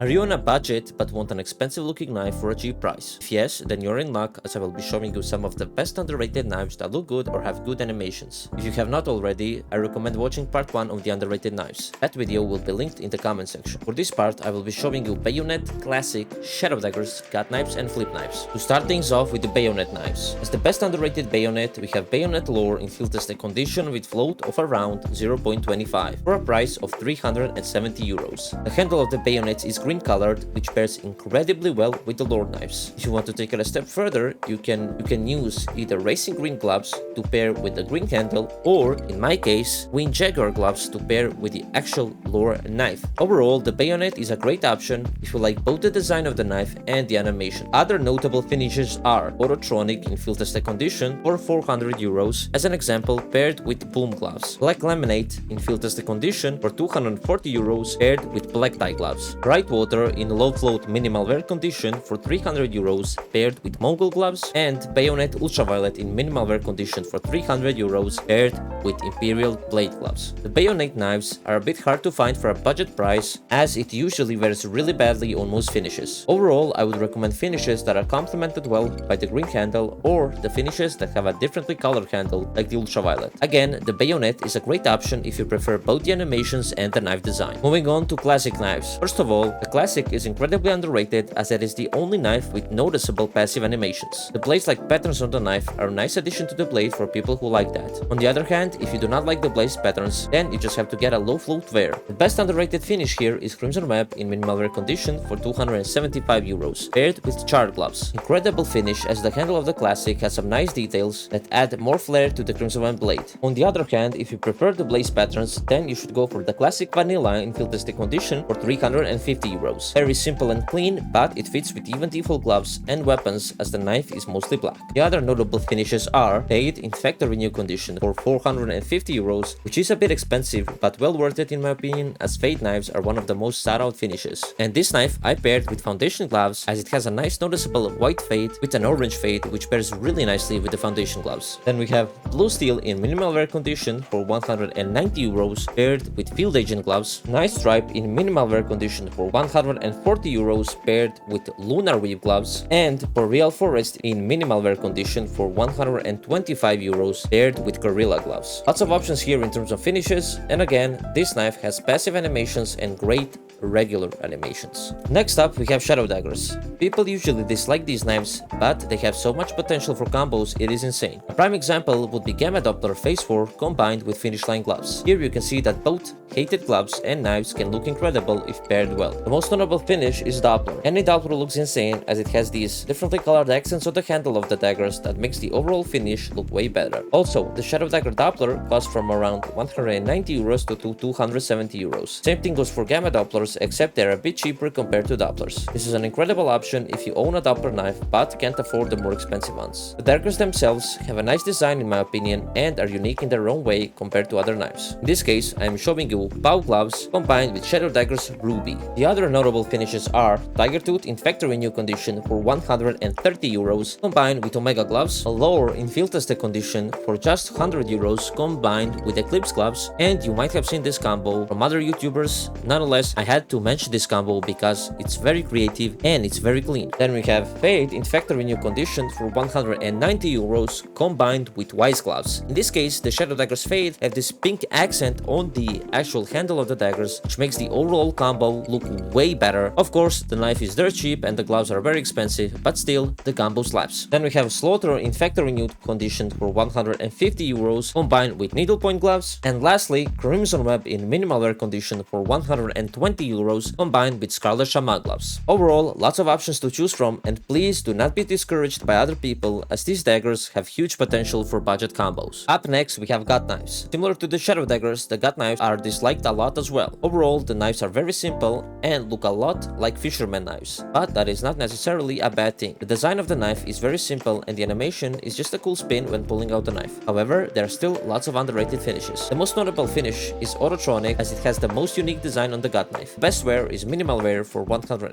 Are you on a budget but want an expensive looking knife for a cheap price? If yes, then you're in luck, as I will be showing you some of the best underrated knives that look good or have good animations. If you have not already, I recommend watching part 1 of the underrated knives. That video will be linked in the comment section. For this part, I will be showing you bayonet, classic, shadow daggers, gut knives and flip knives. To start things off with the bayonet knives. As the best underrated bayonet, we have bayonet lore in field tested condition with float of around 0.25 for a price of 370 euros. The handle of the bayonet is green colored, which pairs incredibly well with the lore knives. If you want to take it a step further, you can use either racing green gloves to pair with the green handle, or in my case, Wind Jaguar gloves to pair with the actual lore knife. Overall, the bayonet is a great option if you like both the design of the knife and the animation. Other notable finishes are Autotronic in field tested condition for 400 euros, as an example, paired with boom gloves. Black Laminate in field tested condition for 240 euros, paired with black tie gloves. Bright Water in low float minimal wear condition for 300 euros, paired with Mongol gloves, and Bayonet Ultraviolet in minimal wear condition for 300 euros, paired with Imperial blade gloves. The bayonet knives are a bit hard to find for a budget price, as it usually wears really badly on most finishes. Overall, I would recommend finishes that are complemented well by the green handle, or the finishes that have a differently colored handle like the Ultraviolet. Again, the bayonet is a great option if you prefer both the animations and the knife design. Moving on to classic knives. First of all, the classic is incredibly underrated, as it is the only knife with noticeable passive animations. The blaze-like patterns on the knife are a nice addition to the blade for people who like that. On the other hand, if you do not like the blaze patterns, then you just have to get a low float wear. The best underrated finish here is Crimson Web in minimal wear condition for 275 euros, paired with charred gloves. Incredible finish, as the handle of the classic has some nice details that add more flair to the Crimson Web blade. On the other hand, if you prefer the blaze patterns, then you should go for the classic vanilla in field tested condition for 350 euros. Very simple and clean, but it fits with even default gloves and weapons, as the knife is mostly black. The other notable finishes are Fade in factory new condition for 450 euros, which is a bit expensive but well worth it in my opinion, as Fade knives are one of the most sought out finishes. And this knife I paired with foundation gloves, as it has a nice noticeable white fade with an orange fade, which pairs really nicely with the foundation gloves. Then we have Blue Steel in minimal wear condition for 190 euros, paired with Field Agent gloves. Nice Stripe in minimal wear condition for 140 euros, paired with Lunar Weave gloves, and Boreal Forest in minimal wear condition for 125 euros, paired with Gorilla gloves. Lots of options here in terms of finishes, and again, this knife has passive animations and great regular animations. Next up, we have shadow daggers. People usually dislike these knives, but they have so much potential for combos, it is insane. A prime example would be Gamma Doppler Phase 4 combined with Finish Line gloves. Here you can see that both hated gloves and knives can look incredible if paired well. The most notable finish is Doppler. Any Doppler looks insane, as it has these differently colored accents on the handle of the daggers that makes the overall finish look way better. Also, the shadow dagger Doppler costs from around 190 euros to 270 euros. Same thing goes for Gamma Dopplers, except they're a bit cheaper compared to Dopplers. This is an incredible option if you own a Doppler knife but can't afford the more expensive ones. The daggers themselves have a nice design in my opinion, and are unique in their own way compared to other knives. In this case, I am showing you bow gloves combined with shadow daggers Ruby. The other notable finishes are Tiger Tooth in factory new condition for 130 euros, combined with Omega gloves, Lore in field tested condition for just 100 euros, combined with Eclipse gloves, and you might have seen this combo from other YouTubers. Nonetheless, I had to mention this combo because it's very creative and it's very clean. Then we have Fade in factory new condition for 190 euros, combined with Wise gloves. In this case, the shadow daggers Fade have this pink accent on the actual handle of the daggers, which makes the overall combo look way better. Of course, the knife is dirt cheap and the gloves are very expensive, but still, the combo slaps. Then we have Slaughter in factory new condition for 150 euros, combined with needlepoint gloves. And lastly, Crimson Web in minimal wear condition for 120 euros, combined with Scarlet Shaman gloves. Overall, lots of options to choose from, and please do not be discouraged by other people, as these daggers have huge potential for budget combos. Up next, we have gut knives. Similar to the shadow daggers, the gut knives are disliked a lot as well. Overall, the knives are very simple and look a lot like fisherman knives, but that is not necessarily a bad thing. The design of the knife is very simple and the animation is just a cool spin when pulling out the knife. However, there are still lots of underrated finishes. The most notable finish is Autotronic, as it has the most unique design on the gut knife. Best wear is minimal wear for 160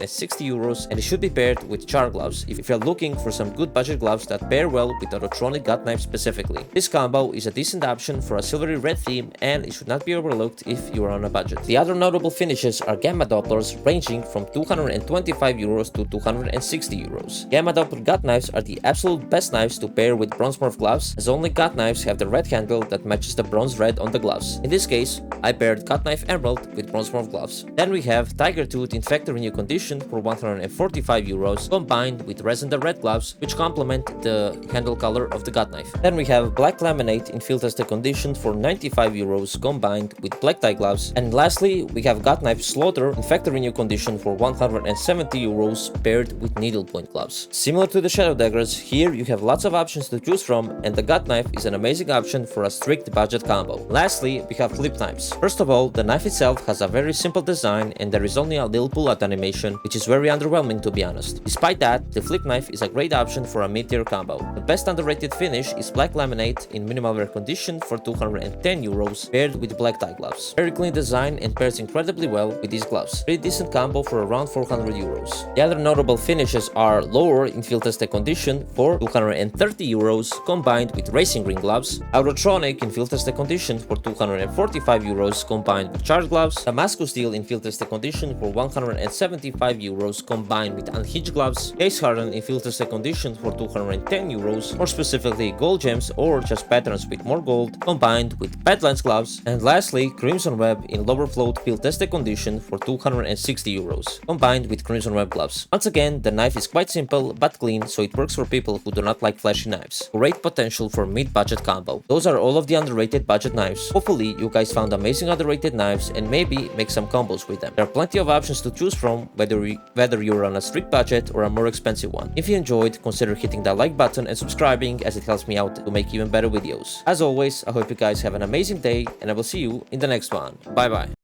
euros, and it should be paired with char gloves if you're looking for some good budget gloves that pair well with the Arronte gut knife specifically. This combo is a decent option for a silvery red theme, and it should not be overlooked if you are on a budget. The other notable finishes are gamma dopplers ranging from 225 euros to 260 euros. Gamma doppler gut knives are the absolute best knives to pair with bronze morph gloves, as only gut knives have the red handle that matches the bronze red on the gloves. In this case, I paired gut knife emerald with bronze morph gloves. Then we have tiger tooth in factory new condition for 145 euros combined with resin the red gloves, which complement the handle color of the gut knife. Then we have black laminate in field tested condition for 95 euros combined with black tie gloves. And lastly, we have gut knife slaughter in factory new condition for 170 euros paired with needlepoint gloves. Similar to the shadow daggers, here you have lots of options to choose from, and the gut knife is an amazing option for a strict budget combo. Lastly, we have flip knives. First of all, the knife itself has a very simple design, and there is only a little pull-out animation, which is very underwhelming to be honest. Despite that, the flip knife is a great option for a mid-tier combo. The best underrated finish is black laminate in minimal wear condition for 210 euros paired with black tie gloves. Very clean design and pairs incredibly well with these gloves. Pretty decent combo for around 400 euros. The other notable finishes are lower in field tested condition for 230 euros combined with racing green gloves, Aurotronic in field tested condition for 245 euros combined with charged gloves, Damascus steel in field tested condition for 175 euros combined with unhinged gloves, case hardened in field tested condition for 210 euros, more specifically gold gems or just patterns with more gold combined with badlands gloves, and lastly crimson web in lower float field tested condition for 260 euros combined with crimson web gloves. Once again, the knife is quite simple but clean, so it works for people who do not like flashy knives. Great potential for mid-budget combo. Those are all of the underrated budget knives. Hopefully you guys found amazing underrated knives and maybe make some combos with them. There are plenty of options to choose from, whether you're on a strict budget or a more expensive one. If you enjoyed, consider hitting that like button and subscribing, as it helps me out to make even better videos. As always, I hope you guys have an amazing day, and I will see you in the next one. Bye bye.